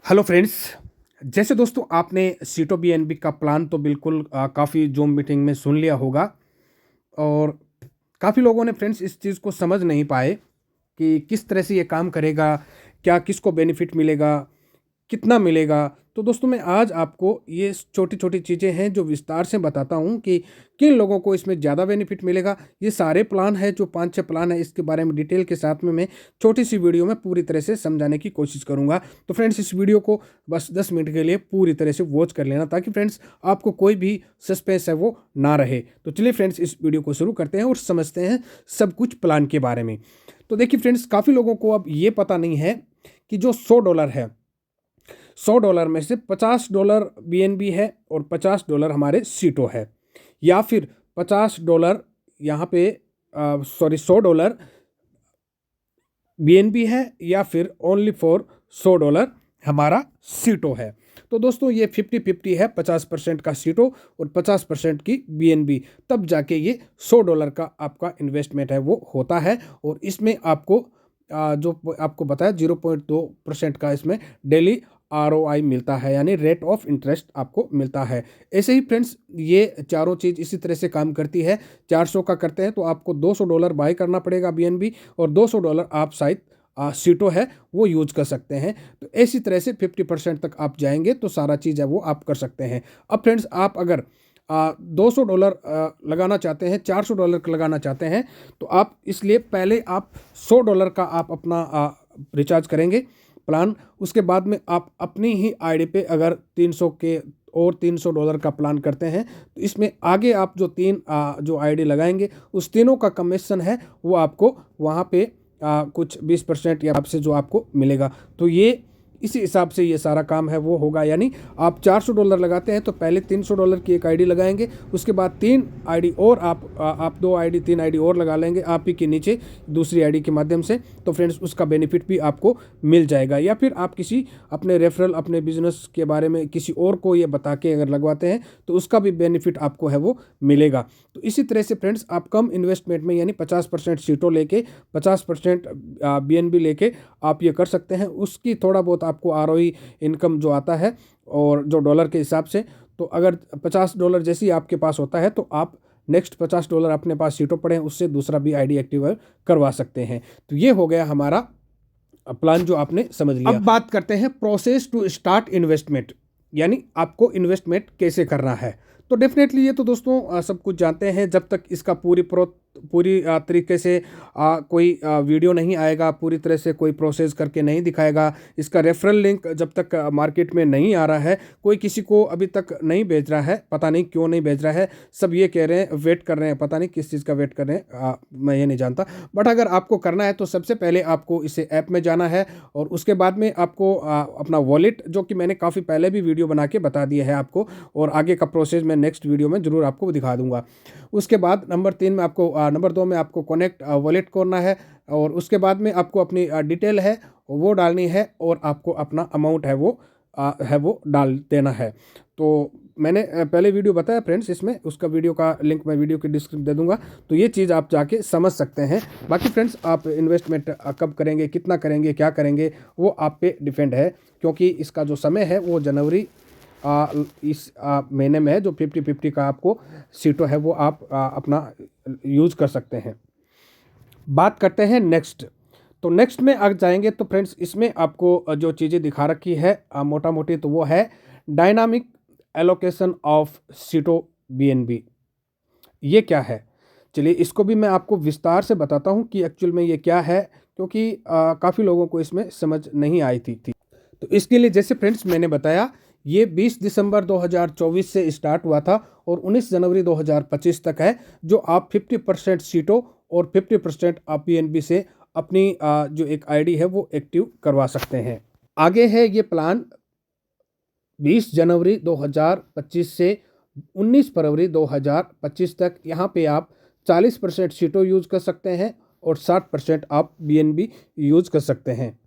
Hello friends. जैसे दोस्तों आपने सीटो बीएनबी का प्लान तो बिल्कुल काफ़ी जूम मीटिंग में सुन लिया होगा। और काफ़ी लोगों ने फ्रेंड्स इस चीज़ को समझ नहीं पाए कि किस तरह से ये काम करेगा, क्या किसको बेनिफिट मिलेगा, कितना मिलेगा। तो दोस्तों मैं आज आपको ये छोटी छोटी चीज़ें हैं जो विस्तार से बताता हूँ कि किन लोगों को इसमें ज़्यादा बेनिफिट मिलेगा। ये सारे प्लान है जो 5-6 प्लान है, इसके बारे में डिटेल के साथ में मैं छोटी सी वीडियो में पूरी तरह से समझाने की कोशिश करूँगा। तो फ्रेंड्स इस वीडियो को बस 10 मिनट के लिए पूरी तरह से वॉच कर लेना, ताकि फ्रेंड्स आपको कोई भी सस्पेंस है वो ना रहे। तो चलिए फ्रेंड्स इस वीडियो को शुरू करते हैं और समझते हैं सब कुछ प्लान के बारे में। तो देखिए फ्रेंड्स, काफ़ी लोगों को अब ये पता नहीं है कि जो $100 है, $100 में से $50 बीएनबी है और $50 हमारे सीटो है, या फिर $50 यहाँ पे $100 बीएनबी है, या फिर ओनली फॉर $100 हमारा सीटो है। तो दोस्तों ये 50-50 है, 50% का सीटो और 50% की बीएनबी, तब जाके ये $100 का आपका इन्वेस्टमेंट है वो होता है। और इसमें आपको जो आपको बताया 0.2% का इसमें डेली आरओआई मिलता है, यानी रेट ऑफ इंटरेस्ट आपको मिलता है। ऐसे ही फ्रेंड्स ये चारों चीज़ इसी तरह से काम करती है। 400 का करते हैं तो आपको $200 बाय करना पड़ेगा बीएनबी, और $200 आप शायद सीटो है वो यूज कर सकते हैं। तो इसी तरह से 50% तक आप जाएंगे तो सारा चीज़ है वो आप कर सकते हैं। अब फ्रेंड्स आप अगर $200 लगाना चाहते हैं, $400 का लगाना चाहते हैं, तो आप इसलिए पहले आप $100 का आप अपना रिचार्ज करेंगे प्लान। उसके बाद में आप अपनी ही आईडी पे अगर 300 के और $300 का प्लान करते हैं, तो इसमें आगे आप जो जो आईडी लगाएंगे उस तीनों का कमीशन है वो आपको वहाँ पे कुछ 20% या आपसे जो आपको मिलेगा। तो ये इसी हिसाब से ये सारा काम है वो होगा। यानी आप $400 लगाते हैं तो पहले $300 की एक आईडी लगाएंगे, उसके बाद 3 आईडी और आप 2 आईडी 3 आईडी और लगा लेंगे आप ही के नीचे दूसरी आईडी के माध्यम से। तो फ्रेंड्स उसका बेनिफिट भी आपको मिल जाएगा। या फिर आप किसी अपने रेफरल अपने बिजनेस के बारे में किसी और को ये बता के अगर लगवाते हैं तो उसका भी बेनिफिट आपको है वो मिलेगा। तो इसी तरह से फ्रेंड्स आप कम इन्वेस्टमेंट में, यानी 50% सीटो लेके 50% बीएनबी लेके आप ये कर सकते हैं। उसकी थोड़ा बहुत आपको आरओई इनकम जो आता है और जो डॉलर के हिसाब से, तो अगर $50 जैसी आपके पास होता है तो आप नेक्स्ट $50 अपने पास सीटों पड़े हैं उससे दूसरा भी आईडी एक्टिव करवा सकते हैं। तो ये हो गया हमारा प्लान जो आपने समझ लिया। अब बात करते हैं प्रोसेस टू स्टार्ट इन्वेस्टमेंट, यानी आपको इन्वेस्टमेंट कैसे करना है। तो डेफिनेटली ये तो दोस्तों सब कुछ जानते हैं। जब तक इसका पूरी तरीके से कोई वीडियो नहीं आएगा, पूरी तरह से कोई प्रोसेस करके नहीं दिखाएगा, इसका रेफरल लिंक जब तक मार्केट में नहीं आ रहा है, कोई किसी को अभी तक नहीं भेज रहा है, पता नहीं क्यों नहीं भेज रहा है। सब ये कह रहे हैं वेट कर रहे हैं, पता नहीं किस चीज़ का वेट कर रहे हैं, मैं ये नहीं जानता। बट अगर आपको करना है तो सबसे पहले आपको इसे ऐप में जाना है, और उसके बाद में आपको अपना वॉलेट, जो कि मैंने काफ़ी पहले भी वीडियो बना के बता दिया है आपको, और आगे का प्रोसेस मैं नेक्स्ट वीडियो में ज़रूर आपको दिखा दूंगा। उसके बाद नंबर 2 में आपको कनेक्ट वॉलेट करना है, और उसके बाद में आपको अपनी डिटेल है वो डालनी है, और आपको अपना अमाउंट है वो डाल देना है। तो मैंने पहले वीडियो बताया फ्रेंड्स, इसमें उसका वीडियो का लिंक मैं वीडियो की डिस्क्रिप्शन दे दूंगा, तो ये चीज़ आप जाके समझ सकते हैं। बाकी फ्रेंड्स आप इन्वेस्टमेंट कब करेंगे, कितना करेंगे, क्या करेंगे, वो आप पे डिपेंड है, क्योंकि इसका जो समय है वो जनवरी इस महीने में है। जो 50-50 का आपको सीटो है वो आप अपना यूज़ कर सकते हैं। बात करते हैं नेक्स्ट। तो नेक्स्ट में आ जाएंगे तो फ्रेंड्स इसमें आपको जो चीज़ें दिखा रखी है मोटा मोटी, तो वो है डायनामिक एलोकेशन ऑफ सीटो बीएनबी। ये क्या है, चलिए इसको भी मैं आपको विस्तार से बताता हूँ कि एक्चुअल में ये क्या है, क्योंकि काफ़ी लोगों को इसमें समझ नहीं आई थी। तो इसके लिए जैसे फ्रेंड्स मैंने बताया, ये 20 दिसंबर 2024 से स्टार्ट हुआ था और 19 जनवरी 2025 तक है, जो आप 50% सीटों और 50% आप पीएनबी से अपनी जो एक आईडी है वो एक्टिव करवा सकते हैं। आगे है ये प्लान 20 जनवरी 2025 से 19 फरवरी 2025 तक। यहाँ पे आप 40% सीटों यूज कर सकते हैं और 60% आप बीएनबी यूज कर सकते हैं।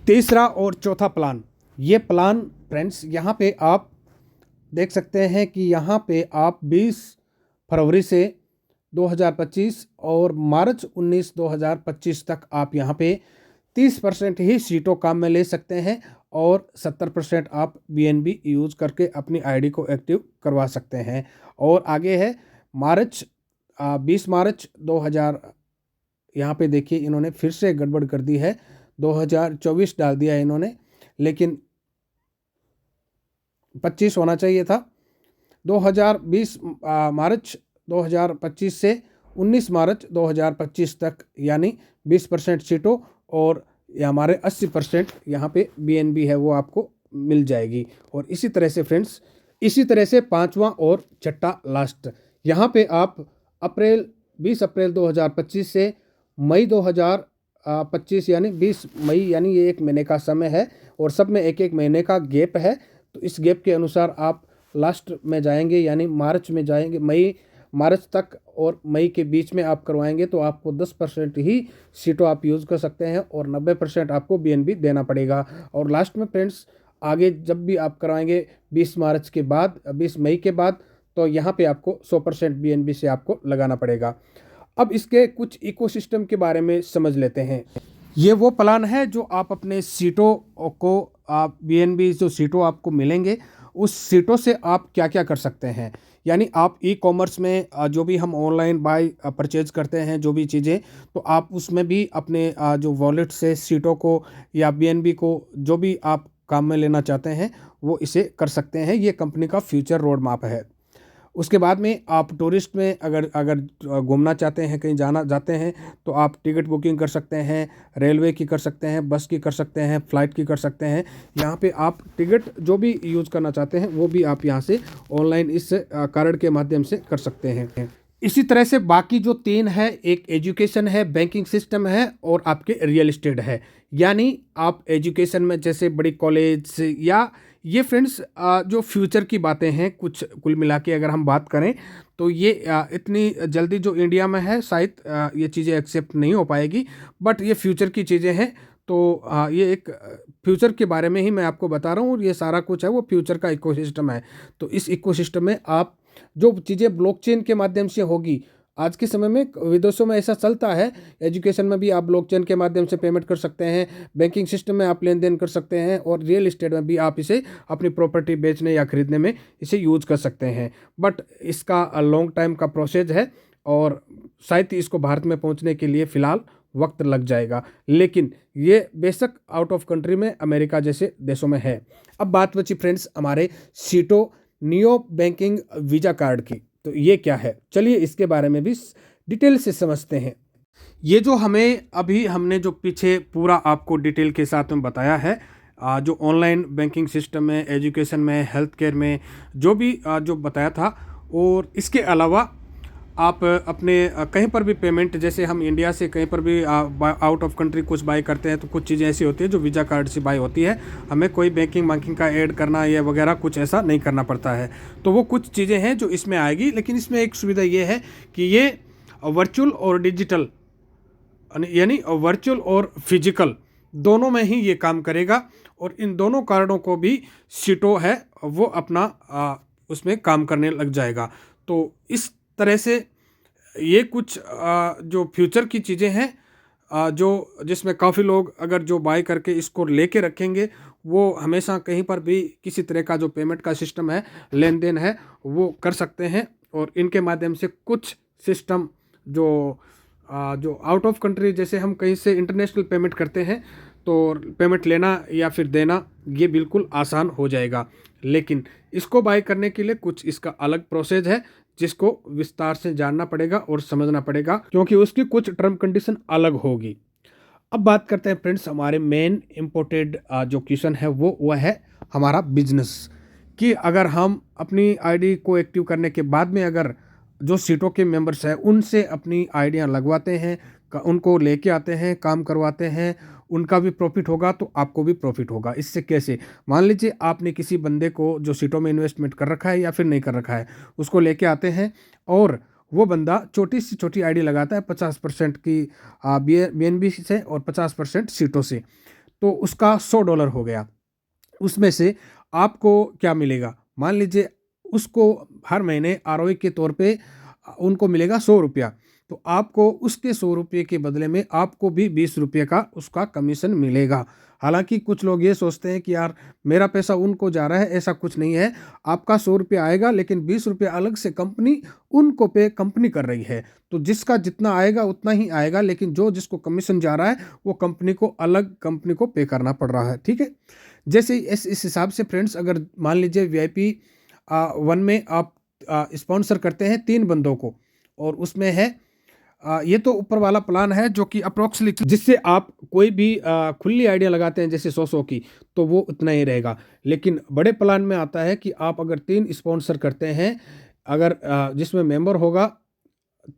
तीसरा और चौथा प्लान, ये प्लान फ्रेंड्स यहाँ पे आप देख सकते हैं कि यहाँ पे आप 20 फरवरी से 2025 और मार्च 19 2025 तक आप यहाँ पे 30% ही सीटों काम में ले सकते हैं, और 70% आप BNB यूज़ करके अपनी आईडी को एक्टिव करवा सकते हैं। और आगे है मार्च 20 मार्च 2000, यहाँ पे देखिए इन्होंने फिर से गड़बड़ कर दी है, 2024 डाल दिया है इन्होंने, लेकिन 25 होना चाहिए था। 2020 मार्च 2025 से 19 मार्च 2025 तक, यानी 20% सीटों और ये हमारे 80% यहाँ पे BNB है वो आपको मिल जाएगी। और इसी तरह से फ्रेंड्स, इसी तरह से पांचवा और छठा लास्ट, यहाँ पे आप 20 अप्रैल 2025 से मई 2025 यानी 20 मई, यानी ये एक महीने का समय है और सब में एक एक महीने का गैप है। तो इस गैप के अनुसार आप लास्ट में जाएंगे, यानी मार्च में जाएंगे, मार्च तक और मई के बीच में आप करवाएंगे तो आपको 10% ही सीटों आप यूज़ कर सकते हैं और 90% आपको BNB देना पड़ेगा। और लास्ट में फ्रेंड्स, आगे जब भी आप करवाएंगे 20 मार्च के बाद, 20 मई के बाद, तो यहाँ पे आपको 100% BNB से आपको लगाना पड़ेगा। अब इसके कुछ इकोसिस्टम के बारे में समझ लेते हैं। ये वो प्लान है जो आप अपने सीटों को, आप BNB जो सीटों आपको मिलेंगे उस सीटों से आप क्या क्या कर सकते हैं। यानी आप ई-कॉमर्स में जो भी हम ऑनलाइन बाय परचेज करते हैं जो भी चीज़ें, तो आप उसमें भी अपने जो वॉलेट से सीटों को या BNB को जो भी आप काम में लेना चाहते हैं वो इसे कर सकते हैं। ये कंपनी का फ्यूचर रोड मैप है। उसके बाद में आप टूरिस्ट में अगर अगर घूमना चाहते हैं, कहीं जाना चाहते हैं, तो आप टिकट बुकिंग कर सकते हैं, रेलवे की कर सकते हैं, बस की कर सकते हैं, फ़्लाइट की कर सकते हैं। यहाँ पे आप टिकट जो भी यूज़ करना चाहते हैं वो भी आप यहाँ से ऑनलाइन इस कार्ड के माध्यम से कर सकते हैं। इसी तरह से बाकी जो 3 है, एक एजुकेशन है, बैंकिंग सिस्टम है और आपके रियल एस्टेट है। यानी आप एजुकेशन में जैसे बड़ी कॉलेज या ये फ्रेंड्स जो फ्यूचर की बातें हैं, कुछ कुल मिला के अगर हम बात करें तो ये इतनी जल्दी जो इंडिया में है शायद ये चीज़ें एक्सेप्ट नहीं हो पाएगी, बट ये फ्यूचर की चीज़ें हैं। तो ये एक फ्यूचर के बारे में ही मैं आपको बता रहा हूँ और ये सारा कुछ है वो फ्यूचर का इकोसिस्टम है। तो इस इकोसिस्टम में आप जो चीज़ें ब्लॉकचेन के माध्यम से होगी, आज के समय में विदेशों में ऐसा चलता है, एजुकेशन में भी आप ब्लॉकचेन के माध्यम से पेमेंट कर सकते हैं, बैंकिंग सिस्टम में आप लेन देन कर सकते हैं और रियल एस्टेट में भी आप इसे अपनी प्रॉपर्टी बेचने या खरीदने में इसे यूज़ कर सकते हैं। बट इसका लॉन्ग टाइम का प्रोसेस है और शायद इसको भारत में पहुंचने के लिए फ़िलहाल वक्त लग जाएगा, लेकिन ये बेशक आउट ऑफ कंट्री में अमेरिका जैसे देशों में है। अब बात बची फ्रेंड्स हमारे सीटो नियो बैंकिंग वीज़ा कार्ड की। तो ये क्या है, चलिए इसके बारे में भी डिटेल से समझते हैं। ये जो हमने जो पीछे पूरा आपको डिटेल के साथ में बताया है, जो ऑनलाइन बैंकिंग सिस्टम में, एजुकेशन में, हेल्थ केयर में जो भी जो बताया था, और इसके अलावा आप अपने कहीं पर भी पेमेंट, जैसे हम इंडिया से कहीं पर भी आउट ऑफ कंट्री कुछ बाय करते हैं तो कुछ चीज़ें ऐसी होती है जो वीज़ा कार्ड से बाय होती है, हमें कोई बैंकिंग का ऐड करना या वगैरह कुछ ऐसा नहीं करना पड़ता है। तो वो कुछ चीज़ें हैं जो इसमें आएगी, लेकिन इसमें एक सुविधा ये है कि ये वर्चुअल और डिजिटल, यानी वर्चुअल और फिजिकल दोनों में ही ये काम करेगा और इन दोनों कार्डों को भी सीटो है वो अपना उसमें काम करने लग जाएगा। तो इस तरह से ये कुछ जो फ्यूचर की चीज़ें हैं जो जिसमें काफ़ी लोग अगर जो बाय करके इसको लेके रखेंगे वो हमेशा कहीं पर भी किसी तरह का जो पेमेंट का सिस्टम है, लेन देन है, वो कर सकते हैं। और इनके माध्यम से कुछ सिस्टम जो आउट ऑफ कंट्री, जैसे हम कहीं से इंटरनेशनल पेमेंट करते हैं तो पेमेंट लेना या फिर देना ये बिल्कुल आसान हो जाएगा। लेकिन इसको बाय करने के लिए कुछ इसका अलग प्रोसेस है जिसको विस्तार से जानना पड़ेगा और समझना पड़ेगा, क्योंकि उसकी कुछ टर्म कंडीशन अलग होगी। अब बात करते हैं फ्रेंड्स हमारे मेन इम्पोर्टेड जो क्वेश्चन है वो है हमारा बिजनेस, कि अगर हम अपनी आईडी को एक्टिव करने के बाद में अगर जो सीटों के मेंबर्स हैं उनसे अपनी आईडियाँ लगवाते हैं, उनको लेके आते हैं, काम करवाते हैं, उनका भी प्रॉफिट होगा तो आपको भी प्रॉफिट होगा। इससे कैसे, मान लीजिए आपने किसी बंदे को जो सीटों में इन्वेस्टमेंट कर रखा है या फिर नहीं कर रखा है, उसको लेके आते हैं और वो बंदा छोटी से छोटी आईडी लगाता है 50% की BNB से और 50% सीटों से, तो उसका $100 हो गया। उसमें से आपको क्या मिलेगा, मान लीजिए उसको हर महीने ROI के तौर पे उनको मिलेगा ₹100, तो आपको उसके ₹100 के बदले में आपको भी ₹20 का उसका कमीशन मिलेगा। हालांकि कुछ लोग ये सोचते हैं कि यार मेरा पैसा उनको जा रहा है, ऐसा कुछ नहीं है। आपका 100 रुपया आएगा, लेकिन 20 रुपया अलग से कंपनी उनको पे कंपनी कर रही है। तो जिसका जितना आएगा उतना ही आएगा, लेकिन जो जिसको कमीशन जा रहा है वो कंपनी को अलग कंपनी को पे करना पड़ रहा है। ठीक है, जैसे इस हिसाब से फ्रेंड्स, अगर मान लीजिए VIP 1 में आप स्पॉन्सर करते हैं 3 बंदों को, और उसमें है ये तो ऊपर वाला प्लान है जो कि अप्रोक्सीमेटली, जिससे आप कोई भी खुली आइडिया लगाते हैं जैसे 100 की, तो वो उतना ही रहेगा। लेकिन बड़े प्लान में आता है कि आप अगर 3 स्पॉन्सर करते हैं, अगर जिसमें मेंबर होगा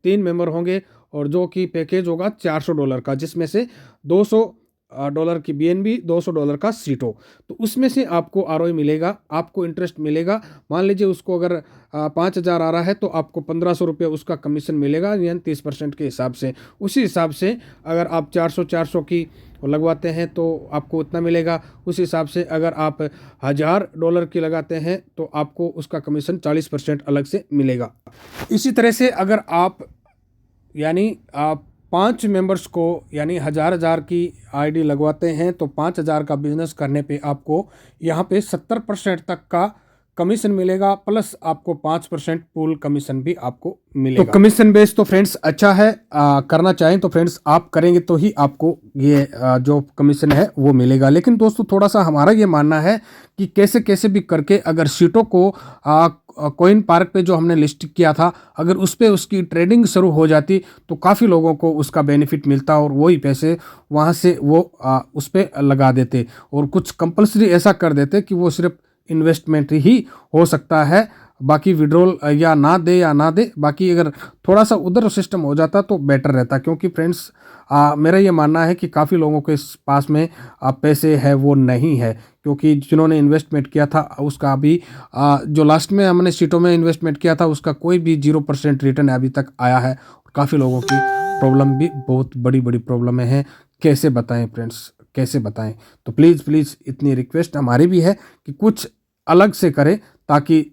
3 मेंबर होंगे, और जो कि पैकेज होगा $400 का, जिसमें से $200 की BNB, $200 का सीटो, तो उसमें से आपको ROI मिलेगा, आपको इंटरेस्ट मिलेगा। मान लीजिए उसको अगर 5,000 आ रहा है तो आपको 1,500 रुपये उसका कमीशन मिलेगा, यानी 30% के हिसाब से। उसी हिसाब से अगर आप 400 की लगवाते हैं तो आपको उतना मिलेगा। उस हिसाब से अगर आप $1,000 की लगाते हैं तो आपको उसका कमीशन 40% अलग से मिलेगा। इसी तरह से अगर आप यानी आप 5 मेंबर्स को यानी 1,000 की आईडी लगवाते हैं तो 5,000 का बिजनेस करने पे आपको यहाँ पे 70% तक का कमीशन मिलेगा, प्लस आपको 5% पूल कमीशन भी आपको मिलेगा। तो कमीशन बेस तो फ्रेंड्स अच्छा है, करना चाहें तो फ्रेंड्स आप करेंगे तो ही आपको ये जो कमीशन है वो मिलेगा। लेकिन दोस्तों थोड़ा सा हमारा ये मानना है कि कैसे कैसे भी करके अगर सीटों को कॉइन पार्क पे जो हमने लिस्ट किया था, अगर उस पर उसकी ट्रेडिंग शुरू हो जाती तो काफ़ी लोगों को उसका बेनिफिट मिलता, और वही पैसे वहाँ से वो उस पर लगा देते, और कुछ कंपलसरी ऐसा कर देते कि वो सिर्फ इन्वेस्टमेंट ही हो सकता है, बाकी विड्रॉल या ना दे। बाकी अगर थोड़ा सा उधर सिस्टम हो जाता तो बेटर रहता, क्योंकि फ्रेंड्स मेरा ये मानना है कि काफ़ी लोगों के पास में पैसे है वो नहीं है, क्योंकि जिन्होंने इन्वेस्टमेंट किया था उसका अभी जो लास्ट में हमने सीटों में इन्वेस्टमेंट किया था उसका कोई भी 0% रिटर्न अभी तक आया है। काफ़ी लोगों की प्रॉब्लम भी बहुत बड़ी बड़ी प्रॉब्लम है। कैसे बताएं फ्रेंड्स, कैसे बताएं? तो प्लीज़ इतनी रिक्वेस्ट हमारी भी है कि कुछ अलग से करें, ताकि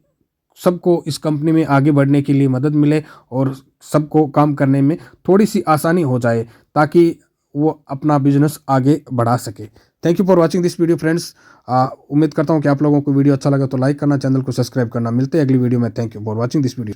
सबको इस कंपनी में आगे बढ़ने के लिए मदद मिले और सबको काम करने में थोड़ी सी आसानी हो जाए, ताकि वो अपना बिजनेस आगे बढ़ा सके। Thank you for watching this video friends. उम्मीद करता हूँ कि आप लोगों को वीडियो अच्छा लगा तो लाइक करना, चैनल को सब्सक्राइब करना। मिलते हैं अगली वीडियो में। Thank you for watching this video.